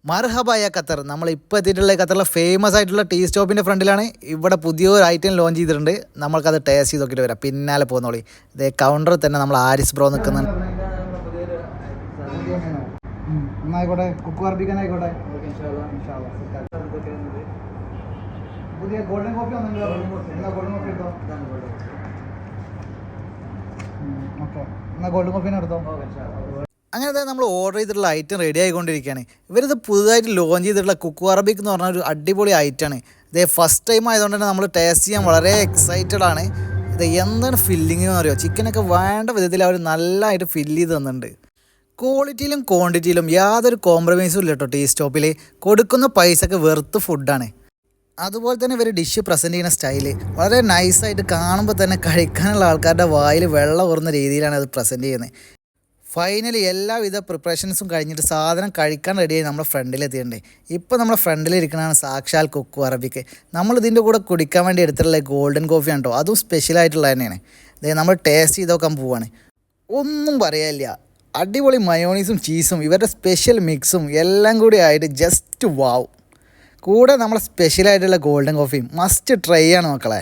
മർഹബായ Qatar. നമ്മളിപ്പോൾ എത്തിയിട്ടുള്ള ഖത്തറിലെ ഫേമസ് ആയിട്ടുള്ള ടീ സ്റ്റോപ്പിൻ്റെ ഫ്രണ്ടിലാണ്. ഇവിടെ പുതിയൊരു ഐറ്റം ലോഞ്ച് ചെയ്തിട്ടുണ്ട്. നമ്മൾക്കത് ടേസ്റ്റ് ചെയ്ത് നോക്കിയിട്ട് വരാം. പിന്നാലെ പോകുന്നോളി. ഇതേ കൗണ്ടറിൽ തന്നെ നമ്മൾ ആരിസ് ബ്രോ നിൽക്കുന്നുണ്ട്. ആയിക്കോട്ടെ, കുക്ക് അറബിക്കൻ ആയിക്കോട്ടെ. പുതിയ ഗോൾഡൻ കോഫി വന്നിട്ടുണ്ടോ? ഗോൾഡൻ കോഫി എടുത്തോ. ഓക്കെ, എന്നാൽ ഗോൾഡൻ കോഫീനെ എടുത്തോ. അങ്ങനെ നമ്മൾ ഓർഡർ ചെയ്തിട്ടുള്ള ഐറ്റം റെഡി ആയിക്കൊണ്ടിരിക്കുകയാണ്. ഇവരിത് പുതുതായിട്ട് ലോഞ്ച് ചെയ്തിട്ടുള്ള കുക്കു അറബിക് എന്ന് പറഞ്ഞ ഒരു അടിപൊളി ഐറ്റമാണ്. ഇതേ ഫസ്റ്റ് ടൈം ആയതുകൊണ്ട് തന്നെ നമ്മൾ ടേസ്റ്റ് ചെയ്യാൻ വളരെ എക്സൈറ്റഡ് ആണ്. ഇത് എന്താണ് ഫില്ലിങ് എന്ന് പറയുമോ, ചിക്കനൊക്കെ വേണ്ട വിധത്തിൽ അവർ നല്ലതായിട്ട് ഫില്ല് ചെയ്ത് തന്നിട്ടുണ്ട്. ക്വാളിറ്റിയിലും ക്വാണ്ടിറ്റിയിലും യാതൊരു കോംപ്രമൈസും ഇല്ല കേട്ടോ. ടീ സ്റ്റോപ്പിൽ കൊടുക്കുന്ന പൈസക്ക് വെറുത്ത് ഫുഡാണ്. അതുപോലെ തന്നെ ഇവർ ഡിഷ് പ്രസൻറ്റ് ചെയ്യുന്ന സ്റ്റൈല് വളരെ നൈസായിട്ട് കാണുമ്പോൾ തന്നെ കഴിക്കാനുള്ള ആൾക്കാരുടെ വായിൽ വെള്ളം ഊറുന്ന രീതിയിലാണ് അത് പ്രസൻറ്റ് ചെയ്യുന്നത്. ഫൈനലി എല്ലാവിധ പ്രിപ്പറേഷൻസും കഴിഞ്ഞിട്ട് സാധനം കഴിക്കാൻ റെഡിയായി നമ്മുടെ ഫ്രണ്ടിലെത്തിയിട്ടുണ്ട്. ഇപ്പോൾ നമ്മുടെ ഫ്രണ്ടിലിരിക്കുന്നതാണ് സാക്ഷാൽ കുക്കു അറബിക്ക്. നമ്മൾ ഇതിൻ്റെ കൂടെ കുടിക്കാൻ വേണ്ടി എടുത്തിട്ടുള്ള ഗോൾഡൻ കോഫിയാണ് കേട്ടോ. അതും സ്പെഷ്യലായിട്ടുള്ള തന്നെയാണ്. ഇതേ നമ്മൾ ടേസ്റ്റ് ചെയ്ത് നോക്കാൻ പോവാണ്. ഒന്നും പറയാനില്ല, അടിപൊളി മയോണീസും ചീസും ഇവരുടെ സ്പെഷ്യൽ മിക്സും എല്ലാം കൂടി ആയിട്ട് ജസ്റ്റ് വാവ്. കൂടെ നമ്മളെ സ്പെഷ്യലായിട്ടുള്ള ഗോൾഡൻ കോഫിയും മസ്റ്റ് ട്രൈ ആണ് മക്കളെ.